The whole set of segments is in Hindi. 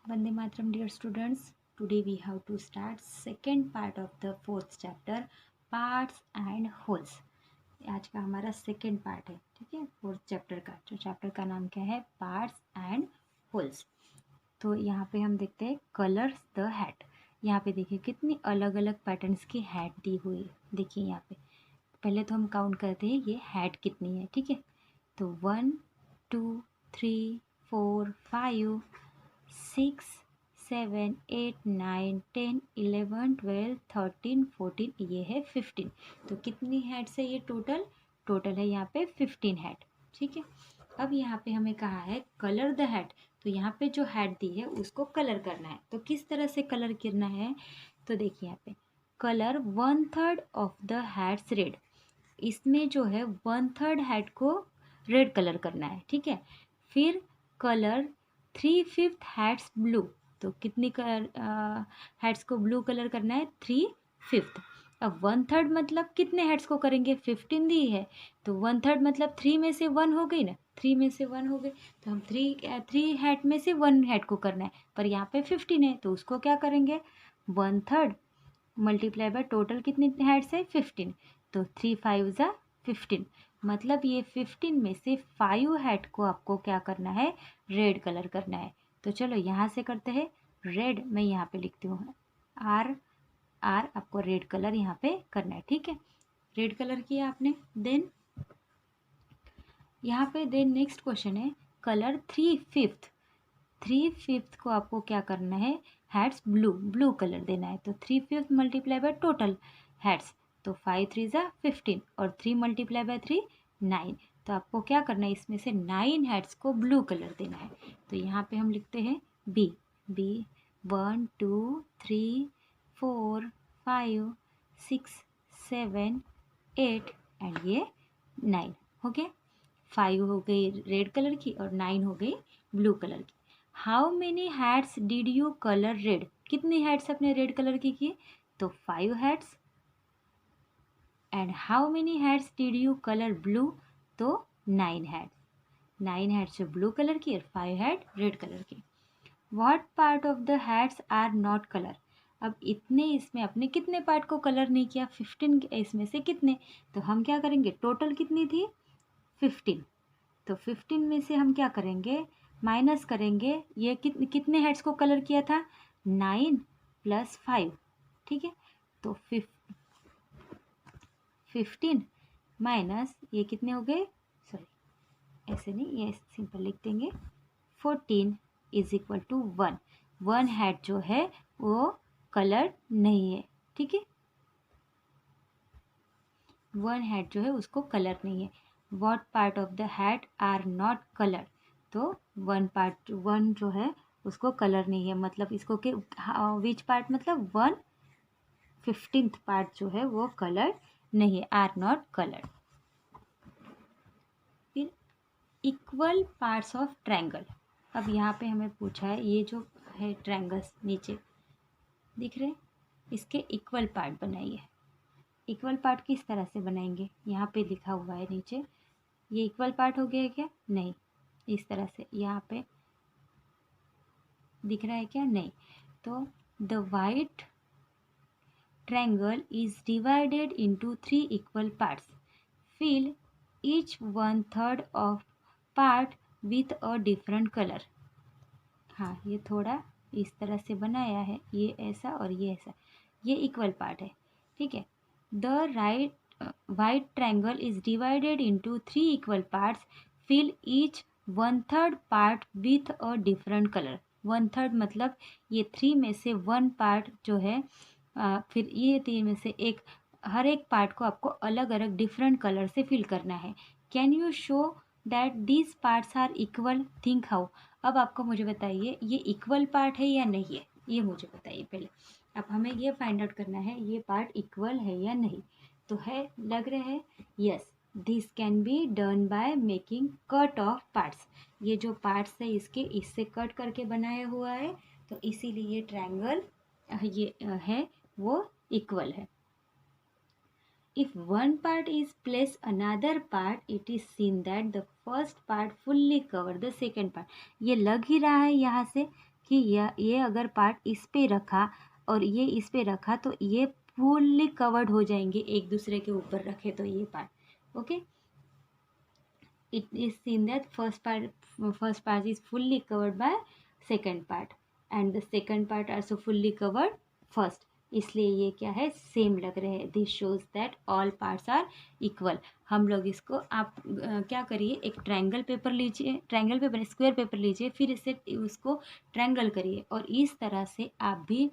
Vande Mataram, dear students. Today we have to start second part of the fourth chapter, parts and wholes. आज का हमारा सेकेंड पार्ट है, ठीक है, फोर्थ चैप्टर का। जो चैप्टर का नाम क्या है, पार्ट्स एंड होल्स। तो यहाँ पे हम देखते हैं कलर्स द हैट। यहाँ पे देखिए कितनी अलग अलग पैटर्न्स की हैट दी हुई है। देखिए यहाँ पे पहले तो हम काउंट करते हैं ये हैट कितनी है, ठीक है। तो 1 2 3 4 5 6 7 8 9 10 11 12 13 14, ये है 15। तो कितनी हेड्स है ये टोटल? टोटल है यहाँ पे 15 हेड, ठीक है। अब यहाँ पे हमें कहा है कलर द हेड। तो यहाँ पे जो हेड दी है उसको कलर करना है। तो किस तरह से कलर करना है? तो देखिए यहाँ पे colour 1/3 of the heads red. इसमें जो है 1/3 हेड को रेड कलर करना है, ठीक है। फिर कलर 3/5 हेड्स ब्लू। तो कितनी हेड्स को ब्लू कलर करना है? 3/5। अब 1/3 मतलब कितने हेड्स को करेंगे? 15 दी है, तो 1/3 मतलब 3 में से 1 हो गई ना, 3 में से 1 हो गई। तो हम 3 हेड में से 1 हेड को करना है, पर यहाँ पे 15 है तो उसको क्या करेंगे? 1/3 मल्टीप्लाई बाय टोटल कितनी हेड्स है? 15। तो 3 5 ज़ा 15, मतलब ये 15 में से 5 हेड को आपको क्या करना है? रेड कलर करना है। तो चलो यहाँ से करते हैं रेड। मैं यहाँ पे लिखती हूँ आर। आपको रेड कलर यहाँ पे करना है, ठीक है। रेड कलर किया आपने। देन यहाँ पे नेक्स्ट क्वेश्चन है कलर 3/5। 3/5 को आपको क्या करना है? हेड्स ब्लू कलर देना है। तो 3/5 मल्टीप्लाई बाय टोटल हेड्स। तो 5 3 ज़ा 15 और 3 मल्टीप्लाई बाय 3 9। तो आपको क्या करना है? इसमें से 9 हेड्स को ब्लू कलर देना है। तो यहाँ पे हम लिखते हैं बी। 1 2 3 4 5 6 7 8 एंड ये 9 हो गया। 5 हो गई रेड कलर की और 9 हो गई ब्लू कलर की। How many heads did you colour red? कितनी हैड्स अपने रेड कलर की किए? तो 5 heads. And how many heads did you colour blue? तो 9 हैड्स। 9 हैड्स जो ब्लू कलर की और 5 हैड रेड कलर की। What part of the heads are not colour? अब इतने इसमें अपने कितने पार्ट को कलर नहीं किया? 15 इसमें से कितने? तो हम क्या करेंगे? टोटल कितनी थी? 15। तो 15 में से हम क्या करेंगे? माइनस करेंगे। ये कितने हेड्स को कलर किया था? 9 + 5, ठीक है। तो 15 माइनस ये कितने हो गए? सॉरी ऐसे नहीं, ये सिंपल लिख देंगे। 14 = 1। 1 हेड जो है वो कलर नहीं है, ठीक है। 1 हेड जो है उसको कलर नहीं है। What part of the head are not colour? तो 1 जो है उसको कलर नहीं है, मतलब इसको के विच पार्ट, मतलब 1/15 पार्ट जो है वो कलर नहीं है, आर नॉट कलर। फिर इक्वल पार्ट्स ऑफ ट्रायंगल। अब यहाँ पे हमें पूछा है ये जो है ट्रायंगल्स नीचे दिख रहे हैं, इसके इक्वल पार्ट बनाइए। इक्वल पार्ट किस तरह से बनाएंगे? यहाँ पे लिखा हुआ है नीचे। ये इक्वल पार्ट हो गया क्या? नहीं। इस तरह से यहाँ पे दिख रहा है क्या? नहीं। तो the white triangle is divided into 3 equal parts. Fill each 1/3 of part with a different color. हाँ, ये थोड़ा इस तरह से बनाया है, ये ऐसा और ये ऐसा, ये इक्वल पार्ट है, ठीक है। The white triangle is divided into 3 equal parts. Fill each 1/3 part with a different colour. 1/3 मतलब ये 3 में से 1 पार्ट जो है, फिर ये 3 में से एक, हर एक पार्ट को आपको अलग अलग डिफरेंट कलर से फिल करना है। Can you show that these parts are equal? Think how. अब आपको मुझे बताइए ये इक्वल पार्ट है या नहीं है, ये मुझे बताइए पहले। अब हमें ये फाइंड आउट करना है ये पार्ट इक्वल है या नहीं। तो है, लग रहा है yes. This can be done by making cut off parts. ये जो पार्ट्स है इसके, इससे कट करके बनाया हुआ है, तो इसीलिए ये ट्रायंगल ये है वो इक्वल है। If one part is placed another part, it is seen that the first part fully cover the second part. ये लग ही रहा है यहाँ से, कि ये अगर पार्ट इस पे रखा और ये इस पे रखा तो ये फुल्ली कवर्ड हो जाएंगे, एक दूसरे के ऊपर रखे तो ये part. Okay, it is seen that first part is fully covered by second part and the second part also fully covered first, इसलिए ये क्या है, सेम लग रहे हैं। This shows that all parts are equal. हम लोग इसको आप क्या करिए, एक ट्रायंगल पेपर लीजिए, ट्रायंगल पेपर स्क्वायर पेपर लीजिए, फिर इसे उसको ट्रायंगल करिए और इस तरह से आप भी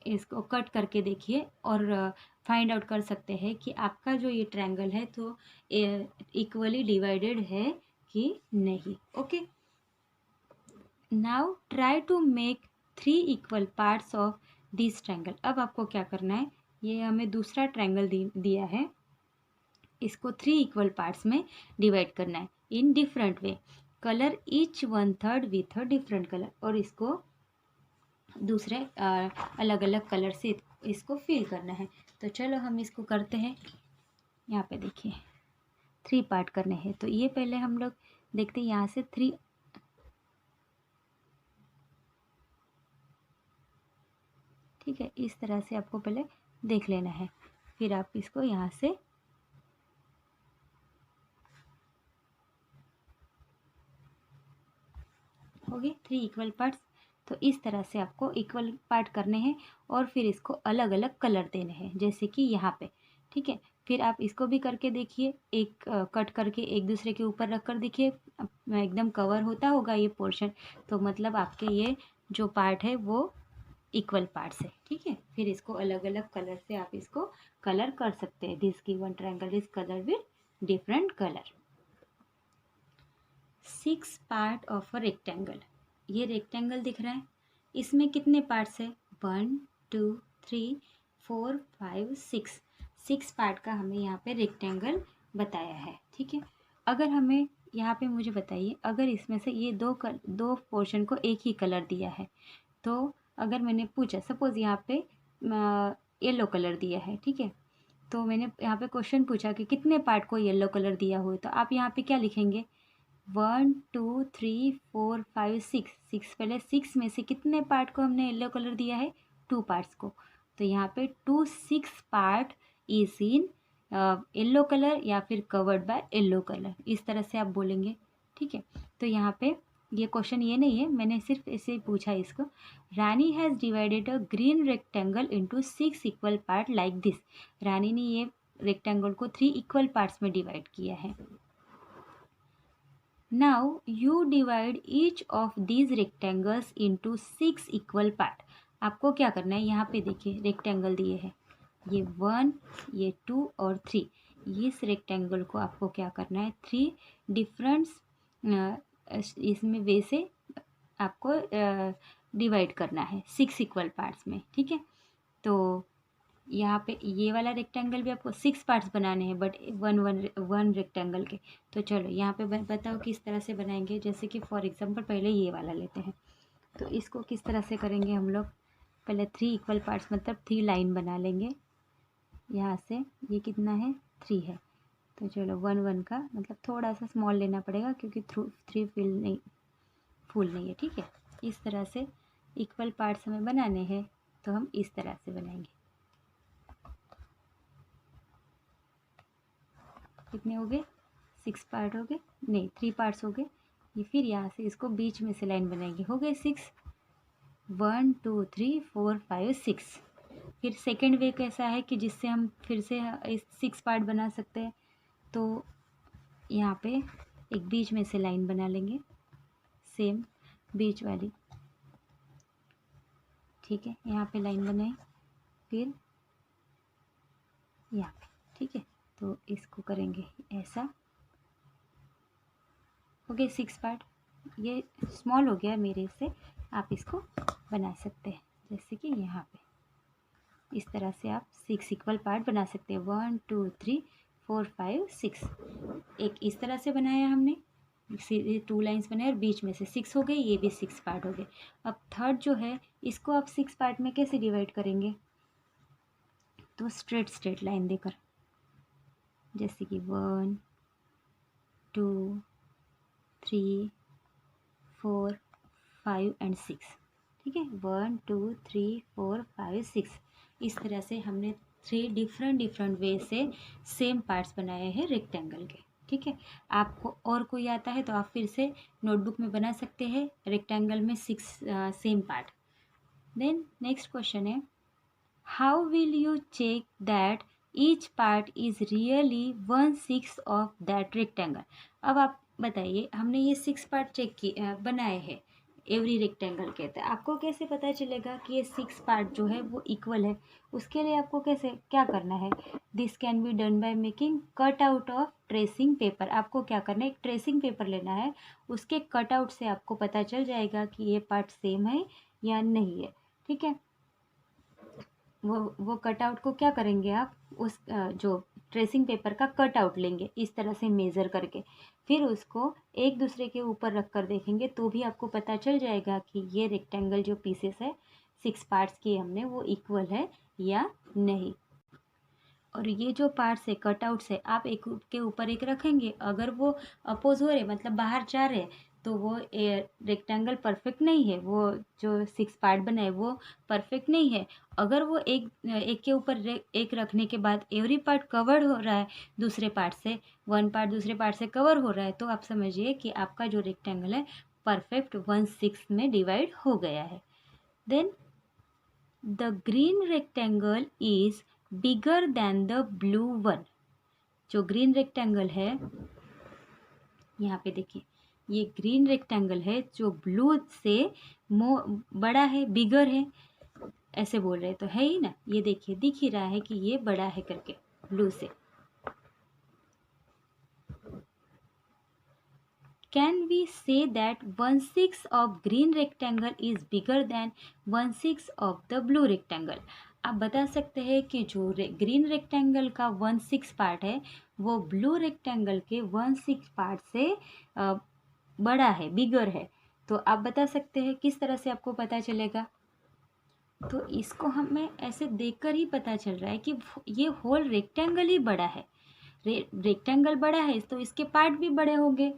इसको कट करके देखिए और फाइंड आउट कर सकते हैं कि आपका जो ये ट्रायंगल है तो इक्वली डिवाइडेड है कि नहीं। Okay, now try to make 3 equal parts of this triangle. अब आपको क्या करना है, ये हमें दूसरा ट्रायंगल दिया है, इसको 3 इक्वल पार्ट्स में डिवाइड करना है in different way. Colour each 1/3 with a different colour, और इसको दूसरे अलग अलग कलर से इसको फिल करना है। तो चलो हम इसको करते हैं। यहाँ पे देखिए 3 पार्ट करने हैं, तो ये पहले हम लोग देखते हैं यहाँ से 3। ठीक है, इस तरह से आपको पहले देख लेना है, फिर आप इसको यहाँ से हो गए 3 इक्वल पार्ट्स। तो इस तरह से आपको इक्वल पार्ट करने हैं और फिर इसको अलग अलग कलर देने हैं, जैसे कि यहाँ पे। ठीक है, फिर आप इसको भी करके देखिए, एक कट करके एक दूसरे के ऊपर रख कर देखिए, एकदम कवर होता होगा ये पोर्शन, तो मतलब आपके ये जो पार्ट है वो इक्वल पार्ट्स है। ठीक है, फिर इसको अलग अलग कलर से आप इसको कलर कर सकते हैं। This given triangle is colour with different colour. 6 part of a rectangle. ये रेक्टेंगल दिख रहा है, इसमें कितने पार्ट्स है, 1 2 3 4 5 6। 6 पार्ट का हमें यहाँ पे रेक्टेंगल बताया है। ठीक है, अगर हमें यहाँ पे मुझे बताइए, अगर इसमें से ये दो पोर्शन को एक ही कलर दिया है, तो अगर मैंने पूछा, सपोज यहाँ पे येलो कलर दिया है, ठीक है, तो मैंने यहाँ पे क्वेश्चन पूछा कि कितने पार्ट को येलो कलर दिया हो, तो आप यहाँ पे क्या लिखेंगे, 1 2 3 4 5 6। 6 पहले 6 में से कितने पार्ट को हमने येलो कलर दिया है, 2 पार्ट्स को, तो यहाँ पे 2 6 part is in yellow colour या फिर कवर्ड बाय येलो कलर, इस तरह से आप बोलेंगे। ठीक है, तो यहाँ पे ये क्वेश्चन ये नहीं है, मैंने सिर्फ ऐसे ही पूछा इसको। Rani has divided a green rectangle into 6 equal part like this. Rani ने ये रेक्टेंगल को 3 इक्वल पार्ट्स में डिवाइड किया है। Now you divide each of these rectangles into 6 equal part. आपको क्या करना है, यहाँ पे देखिए रेक्टेंगल दिए हैं, ये 1 ये 2 और 3। इस रेक्टेंगल को आपको क्या करना है, 3 डिफरेंट इसमें वे से आपको डिवाइड करना है 6 इक्वल पार्ट्स में। ठीक है, तो यहाँ पे ये वाला रेक्टेंगल भी आपको 6 पार्ट्स बनाने हैं, बट वन रेक्टेंगल के। तो चलो यहाँ पे बताओ किस तरह से बनाएंगे। जैसे कि फॉर एग्जांपल पहले ये वाला लेते हैं, तो इसको किस तरह से करेंगे हम लोग, पहले 3 इक्वल पार्ट्स मतलब 3 लाइन बना लेंगे। यहाँ से ये कितना है, 3 है, तो चलो 1 1 का मतलब थोड़ा सा स्मॉल लेना पड़ेगा क्योंकि 3 फुल नहीं है। ठीक है, इस तरह से इक्वल पार्ट्स हमें बनाने हैं, तो हम इस तरह से बनाएंगे। कितने हो गए, 6 पार्ट हो गए, नहीं 3 पार्ट्स हो गए। ये फिर यहाँ से इसको बीच में से लाइन बनाएंगे, हो गए 6, 1 2 3 4 5 6। फिर सेकेंड वे कैसा है कि जिससे हम फिर से इस 6 पार्ट बना सकते हैं, तो यहाँ पे एक बीच में से लाइन बना लेंगे, सेम बीच वाली। ठीक है, यहाँ पे लाइन बनाई, फिर यहाँ पे। ठीक है, तो इसको करेंगे ऐसा, हो गए 6 पार्ट। ये स्मॉल हो गया मेरे से, आप इसको बना सकते हैं, जैसे कि यहाँ पे इस तरह से आप 6 इक्वल पार्ट बना सकते हैं, 1 2 3 4 5 6। एक इस तरह से बनाया हमने, 2 लाइंस बनाए और बीच में से 6 हो गए, ये भी 6 पार्ट हो गए। अब थर्ड जो है, इसको आप 6 पार्ट में कैसे डिवाइड करेंगे, तो स्ट्रेट लाइन देकर, जैसे कि 1 2 3 4 5 एंड 6। ठीक है, 1 2 3 4 5 6, इस तरह से हमने 3 डिफरेंट वे से सेम पार्ट्स बनाए हैं रेक्टेंगल के। ठीक है, आपको और कोई आता है तो आप फिर से नोटबुक में बना सकते हैं रेक्टेंगल में 6 same part. Then next question है, how will you check that each part is really 1/6 of that rectangle. अब आप बताइए, हमने ये 6 पार्ट चेक किए बनाए हैं एवरी रेक्टेंगल के, तो आपको कैसे पता चलेगा कि ये 6 पार्ट जो है वो इक्वल है। उसके लिए आपको कैसे क्या करना है, this can be done by making cut out of tracing paper. आपको क्या करना है, एक ट्रेसिंग पेपर लेना है, उसके कट आउट से आपको पता चल जाएगा कि ये पार्ट सेम है या नहीं है। ठीक है, वो कट आउट को क्या करेंगे आप, उस जो ट्रेसिंग पेपर का कट आउट लेंगे इस तरह से मेज़र करके, फिर उसको एक दूसरे के ऊपर रख कर देखेंगे तो भी आपको पता चल जाएगा कि ये रेक्टेंगल जो पीसेस है 6 पार्ट्स की हमने वो इक्वल है या नहीं। और ये जो पार्ट्स है कट आउट्स है, आप एक के ऊपर एक रखेंगे, अगर वो अपोज हो रहे मतलब बाहर जा रहे तो वो रेक्टेंगल परफेक्ट नहीं है, वो जो 6 पार्ट बना है वो परफेक्ट नहीं है। अगर वो एक के ऊपर एक रखने के बाद एवरी पार्ट कवर्ड हो रहा है दूसरे पार्ट से, वन पार्ट दूसरे पार्ट से कवर हो रहा है, तो आप समझिए कि आपका जो रेक्टेंगल है परफेक्ट 1/6 में डिवाइड हो गया है। Then the green rectangle is bigger than the blue one. जो ग्रीन रेक्टेंगल है, यहाँ पे देखिए, ये ग्रीन रेक्टेंगल है जो ब्लू से बड़ा है, बिगर है, ऐसे बोल रहे तो है ही ना। ये देखिए दिख ही रहा है कि ये बड़ा है करके ब्लू से। Can we say that 1/6 of green rectangle is bigger than 1/6 of the blue rectangle. आप बता सकते हैं कि जो ग्रीन रेक्टेंगल का 1/6 पार्ट है वो ब्लू रेक्टेंगल के 1/6 पार्ट से बड़ा है, बिगर है। तो आप बता सकते हैं किस तरह से आपको पता चलेगा, तो इसको हमें ऐसे देखकर ही पता चल रहा है कि ये होल रेक्टेंगल ही बड़ा है। रेक्टेंगल बड़ा है तो इसके पार्ट भी बड़े होंगे।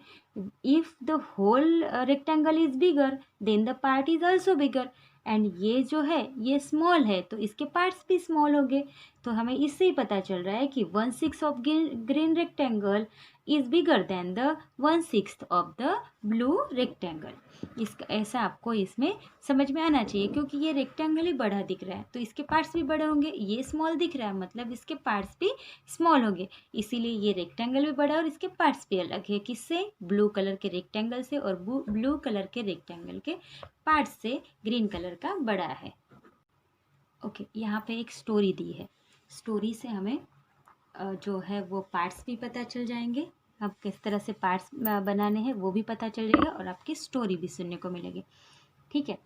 If the whole rectangle is bigger than the part is also bigger, and ये जो है ये स्मॉल है तो इसके पार्ट्स भी स्मॉल होंगे। तो हमें इससे ही पता चल रहा है कि 1/6 of green rectangle is bigger than the 1/6 of the blue rectangle. इसका ऐसा आपको इसमें समझ में आना चाहिए, क्योंकि ये रेक्टेंगल ही बड़ा दिख रहा है तो इसके पार्ट्स भी बड़े होंगे, ये स्मॉल दिख रहा है मतलब इसके पार्ट्स भी स्मॉल होंगे, इसीलिए ये रेक्टेंगल भी बड़ा है और इसके पार्ट्स भी अलग है। किससे, ब्लू कलर के रेक्टेंगल से, और ब्लू कलर के रेक्टेंगल के पार्ट्स से ग्रीन कलर का बड़ा है। ओके, यहाँ पे एक स्टोरी दी है, स्टोरी से हमें जो है वो पार्ट्स भी पता चल जाएंगे, अब किस तरह से पार्ट्स बनाने हैं वो भी पता चल जाएगा और आपकी स्टोरी भी सुनने को मिलेगी। ठीक है,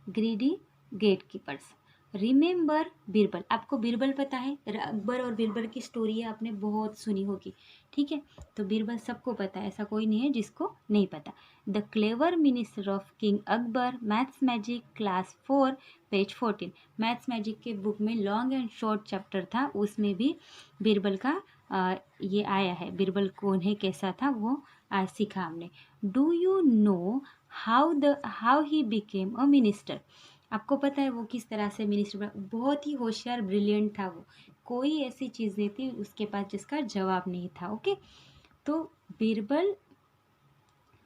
greedy gatekeepers. Remember Birbal. आपको बीरबल पता है, अकबर और बीरबल की स्टोरी आपने बहुत सुनी होगी। ठीक है, तो बीरबल सबको पता है, ऐसा कोई नहीं है जिसको नहीं पता। The clever minister of king Akbar, maths magic class 4 page 14। Maths magic के बुक में लॉन्ग एंड शॉर्ट चैप्टर था, उसमें भी बीरबल का ये आया है, बीरबल कौन है कैसा था वो आज सीखा हमने। Do you know how he became a minister. आपको पता है वो किस तरह से मिनिस्टर बना, बहुत ही होशियार ब्रिलियंट था वो, कोई ऐसी चीज़ नहीं थी उसके पास जिसका जवाब नहीं था। ओके, तो Birbal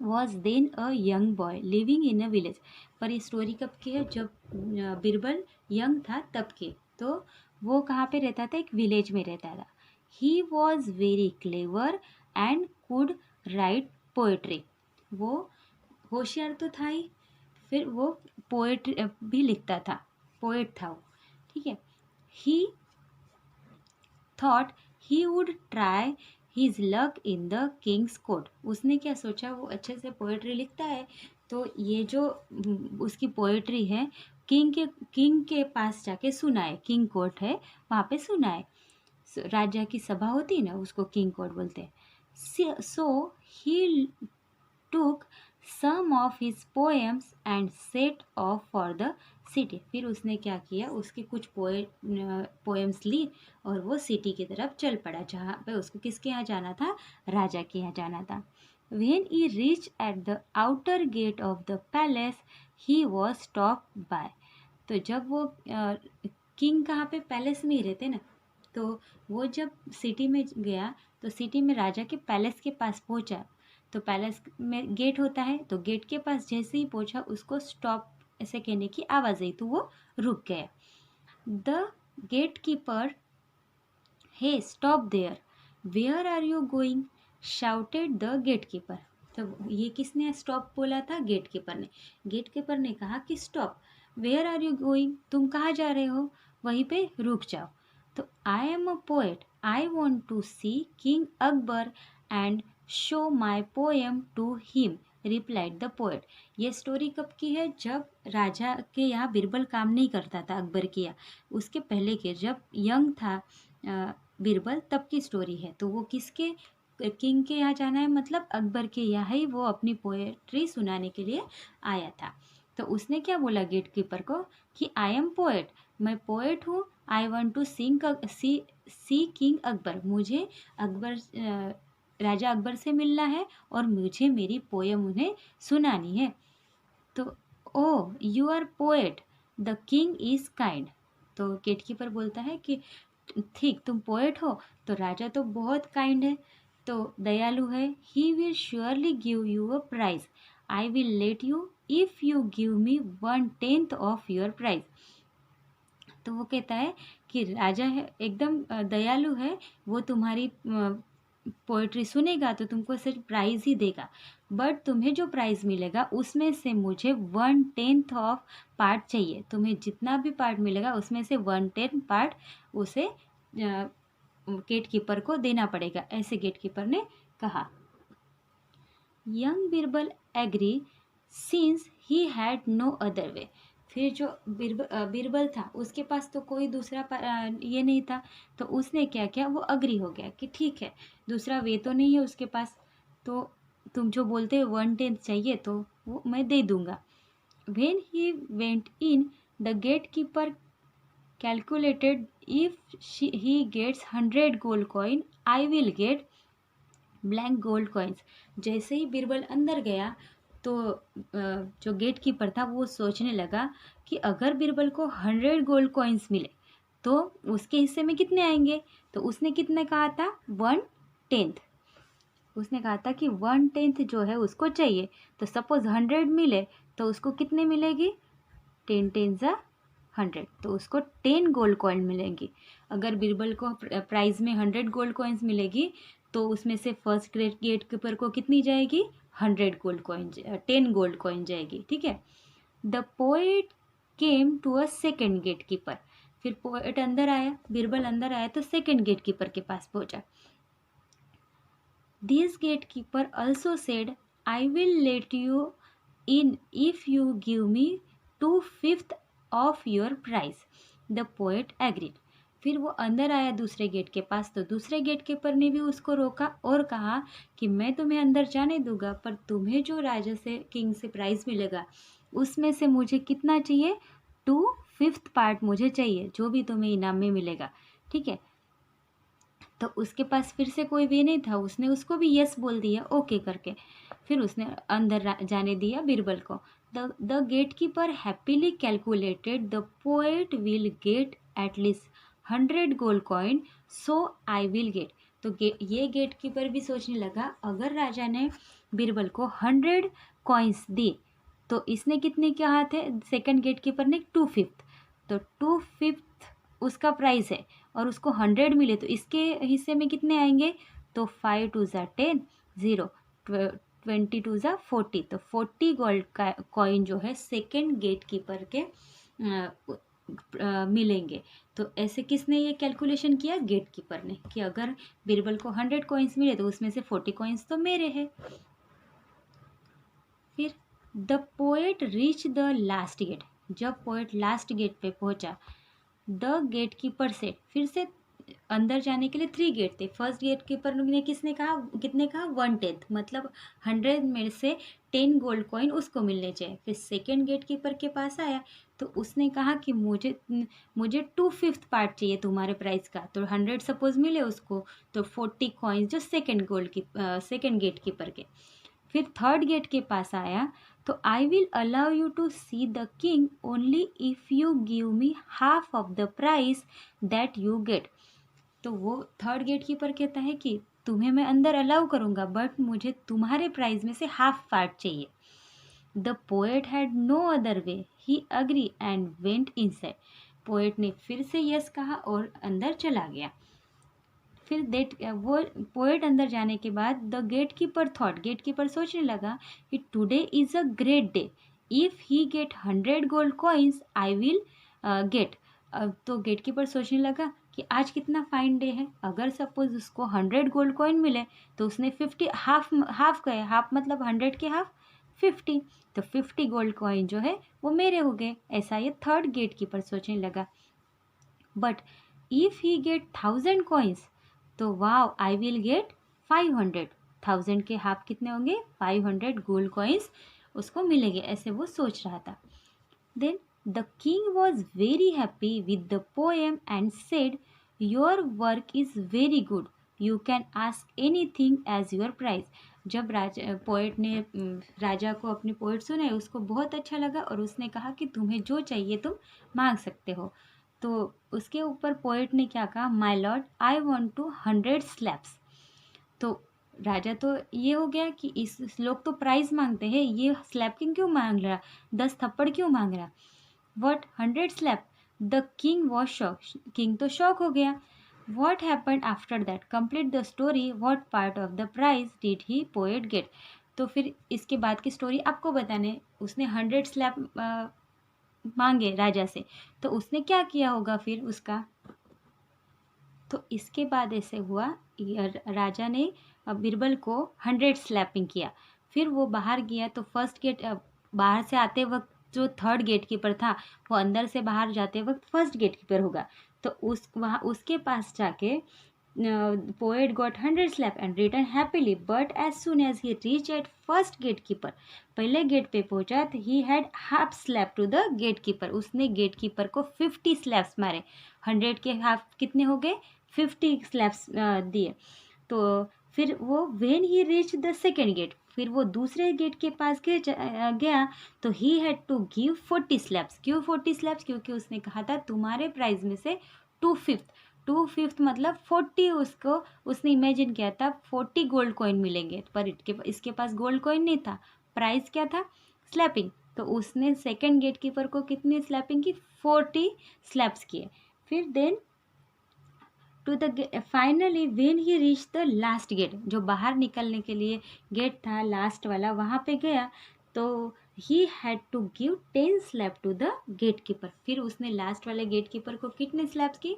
was then a young boy living in a village. पर ये स्टोरी कब की है, जब बीरबल यंग था तब की, तो वो कहाँ पे रहता था, एक विलेज में रहता था। He was very clever and could write poetry. वो होशियार तो था ही, फिर वो पोएट भी लिखता था, पोएट था वो। ठीक है, ही thought he would try his luck in the Kings court. उसने क्या सोचा, वो अच्छे से पोएट्री लिखता है तो ये जो उसकी पोएट्री है किंग के पास जाके सुनाए, किंग कोर्ट है वहाँ पे सुनाए। राजा की सभा होती है ना, उसको किंग कोर्ट बोलते हैं। सो ही took some of his poems and set off for the city। फिर उसने क्या किया, उसकी कुछ पोएम्स ली और वो सिटी की तरफ चल पड़ा, जहाँ पे उसको किसके यहाँ जाना था, राजा के यहाँ जाना था। When he reached at the outer gate of the palace, he was stop by. तो जब वो किंग कहाँ पे, पैलेस में ही रहते ना, तो वो जब सिटी में गया तो सिटी में राजा के पैलेस के पास पहुंचा। तो पैलेस में गेट होता है, तो गेट के पास जैसे ही पहुंचा उसको स्टॉप ऐसे कहने की आवाज़ आई तो वो रुक गया। The gate keeper, hey stop there, where are you going, shouted the gate keeper. तो ये किसने स्टॉप बोला था? गेट कीपर ने। गेट कीपर ने कहा कि stop, where are you going, तुम कहाँ जा रहे हो, वहीं पे रुक जाओ। तो I am a poet, I want to see king Akbar and show my poem to him, replied the poet. ये स्टोरी कब की है? जब राजा के यहाँ बीरबल काम नहीं करता था, अकबर के यहाँ, उसके पहले के, जब यंग था बीरबल, तब की स्टोरी है। तो वो किसके, किंग के यहाँ जाना है, मतलब अकबर के यहाँ ही वो अपनी पोएट्री सुनाने के लिए आया था। तो उसने क्या बोला गेट कीपर को कि आई एम पोएट, मैं पोएट हूँ, I want to see king Akbar, मुझे अकबर राजा अकबर से मिलना है और मुझे मेरी पोएम उन्हें सुनानी है। तो O you are poet, the king is kind. तो गेट कीपर बोलता है कि ठीक, तुम पोएट हो तो राजा तो बहुत काइंड है, तो दयालु है। He will surely give you a prize, I will let you if you give me 1/10 of your prize. तो वो कहता है कि राजा है, एकदम दयालु है, वो तुम्हारी पोएट्री सुनेगा तो तुमको सिर्फ प्राइज़ ही देगा, बट तुम्हें जो प्राइज़ मिलेगा उसमें से मुझे 1/10 ऑफ पार्ट चाहिए। तुम्हें जितना भी पार्ट मिलेगा उसमें से 1/10 पार्ट उसे गेट कीपर को देना पड़ेगा, ऐसे गेट कीपर ने कहा। Young Birbal agree since he had no other way. फिर जो बीरबल था उसके पास तो कोई दूसरा ये नहीं था, तो उसने क्या किया, वो अग्री हो गया कि ठीक है, दूसरा वे तो नहीं है उसके पास, तो तुम जो बोलते हो 1/10 चाहिए तो वो मैं दे दूंगा। When he went in, the gatekeeper calculated, he gets 100 gold coin, I will get blank gold coins. जैसे ही बीरबल अंदर गया तो जो गेट कीपर था वो सोचने लगा कि अगर बीरबल को 100 गोल्ड कॉइन्स मिले तो उसके हिस्से में कितने आएंगे। तो उसने कितने कहा था? 1/10। उसने कहा था कि 1/10 जो है उसको चाहिए। तो सपोज 100 मिले तो उसको कितने मिलेगी? 10 10 100, तो उसको 10 गोल्ड कॉइन मिलेंगी। अगर बीरबल को प्राइज में 100 गोल्ड कॉइन्स मिलेगी तो उसमें से फर्स्ट ग्रेड गेट कीपर को कितनी जाएगी? 100 गोल्ड कॉइन, 10 गोल्ड कॉइन जाएगी, ठीक है। The poet came to a second gate keeper. फिर पोएट अंदर आया, बीरबल अंदर आया तो सेकेंड गेट कीपर के पास पहुंचा। This gatekeeper also said, I will let you in if you give me 2/5 of your price. The poet agreed. फिर वो अंदर आया दूसरे गेट के पास, तो दूसरे गेट कीपर ने भी उसको रोका और कहा कि मैं तुम्हें अंदर जाने दूंगा, पर तुम्हें जो राजा से, किंग से प्राइज मिलेगा उसमें से मुझे कितना चाहिए? 2/5 पार्ट मुझे चाहिए, जो भी तुम्हें इनाम में मिलेगा, ठीक है। तो उसके पास फिर से कोई वे नहीं था, उसने उसको भी यस बोल दिया, ओके करके। फिर उसने अंदर जाने दिया बीरबल को। The gate keeper happily calculated, the poet will get at least 100 gold coin, so I will get. तो ये गेट कीपर भी सोचने लगा, अगर राजा ने बीरबल को 100 कॉइन्स दी तो इसने कितने कहा थे? सेकंड गेट कीपर ने 2/5, तो 2/5 उसका प्राइस है और उसको 100 मिले तो इसके हिस्से में कितने आएंगे? तो 5 2 10, 0 20 2 40, तो 40 गोल्ड का कॉइन जो है सेकेंड गेट कीपर के मिलेंगे। तो ऐसे किसने ये कैलकुलेशन किया? गेट कीपर ने, कि अगर बीरबल को 100 कॉइन्स मिले तो उसमें से 40 कॉइन्स तो मेरे हैं। फिर the poet reach the last gate. जब पोएट लास्ट गेट पे पहुंचा, द गेट कीपर से, फिर से अंदर जाने के लिए 3 गेट थे। फर्स्ट गेट कीपर ने कितने कहा? 1/10, मतलब 100 में से 10 गोल्ड कॉइन उसको मिलने चाहिए। फिर सेकेंड गेट कीपर के पास आया तो उसने कहा कि मुझे 2/5 पार्ट चाहिए तुम्हारे प्राइस का। तो 100 सपोज मिले उसको, तो 40 कॉइन्स जो सेकेंड गेट कीपर के। फिर थर्ड गेट के पास आया तो I will allow you to see the king only if you give me half of the price that you get. तो वो थर्ड गेट कीपर कहता है कि तुम्हें मैं अंदर अलाउ करूँगा बट मुझे तुम्हारे प्राइस में से हाफ पार्ट चाहिए। The poet had no other way, he agree and went inside. Poet ने फिर से यस कहा और अंदर चला गया। फिर वो पोएट अंदर जाने के बाद the gate keeper thought, gatekeeper सोचने लगा कि today is a great day, if he get 100 gold coins I will get. तो गेट कीपर सोचने लगा कि आज कितना फाइन डे है, अगर सपोज उसको 100 गोल्ड कॉइन मिले तो उसने 50 हाफ कहे, हाफ मतलब 100 के हाफ 50, तो 50 गोल्ड कॉइन जो है वो मेरे हो गए, ऐसा ये थर्ड गेट कीपर सोचने लगा। But if he get 1000 coins तो वाव आई विल गेट 500, 1000 के हाफ कितने होंगे 500 गोल्ड कॉइन्स उसको मिलेंगे, ऐसे वो सोच रहा था। Then the king was very happy with the poem and said your work is very good, you can ask anything as your prize. जब पोएट ने राजा को अपनी पोएट सुनाई उसको बहुत अच्छा लगा और उसने कहा कि तुम्हें जो चाहिए तुम मांग सकते हो। तो उसके ऊपर पोएट ने क्या कहा, my lord I want to 100 slaps. तो राजा तो ये हो गया कि इस लोग तो प्राइज मांगते हैं, ये स्लैपिंग क्यों मांग रहा, 10 थप्पड़ क्यों मांग रहा, what 100 slap. The king was shock, king तो शॉक हो गया। What happened after that, complete the story, what part of the prize did he poet get. तो फिर इसके बाद की स्टोरी आपको बताने, उसने 100 स्लैप मांगे राजा से, तो उसने क्या किया होगा फिर उसका। तो इसके बाद ऐसे हुआ, राजा ने बीरबल को 100 स्लैपिंग किया। फिर वो बाहर गया तो फर्स्ट गेट, बाहर से आते वक्त जो थर्ड गेट कीपर था वो अंदर से बाहर जाते वक्त फर्स्ट गेट कीपर होगा। तो वहाँ उसके पास जाके poet got 100 slap and return happily, but as soon as he reach at first gate keeper, पहले गेट पे पहुंचा तो he had half slap to the gate keeper, उसने गेट कीपर को 50 स्लैप्स मारे, 100 के हाफ कितने हो गए 50 स्लैप्स दिए। तो फिर वो when he reach the second gate, फिर वो दूसरे गेट के पास गया तो he had to give 40 slaps. क्यों 40 स्लैप्स, क्योंकि उसने कहा था तुम्हारे प्राइज में से 2/5 मतलब 40, उसको उसने इमेजिन किया था 40 गोल्ड कॉइन मिलेंगे, पर इसके पास गोल्ड कॉइन नहीं था, प्राइस क्या था स्लैपिंग। तो उसने सेकेंड गेट कीपर को कितनी स्लैपिंग की 40 स्लैप्स किए। फिर then to the finally when he reach the last gate, जो बाहर निकलने के लिए गेट था लास्ट वाला, वहाँ पे गया तो he had to give 10 slap to the gate keeper. फिर उसने लास्ट वाले गेट कीपर को कितने स्लैप्स की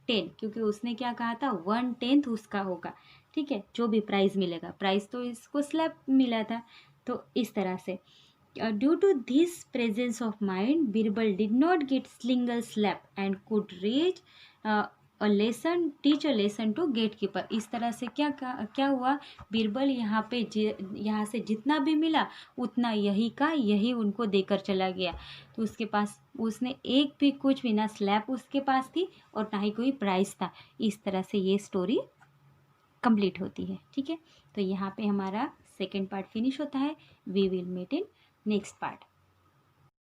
10, क्योंकि उसने क्या कहा था 1/10 उसका होगा, ठीक है, जो भी प्राइज मिलेगा, प्राइज तो इसको स्लैप मिला था। तो इस तरह से due to this presence of mind Birbal did not get single slap and could reach teach a lesson to gate keeper. इस तरह से क्या हुआ, बीरबल यहाँ से जितना भी मिला उतना यही का यही उनको देकर चला गया। तो उसके पास उसने एक भी कुछ भी ना स्लैप उसके पास थी और ना ही कोई प्राइस था। इस तरह से ये स्टोरी कंप्लीट होती है, ठीक है। तो यहाँ पे हमारा सेकेंड पार्ट फिनिश होता है। We will meet in next part.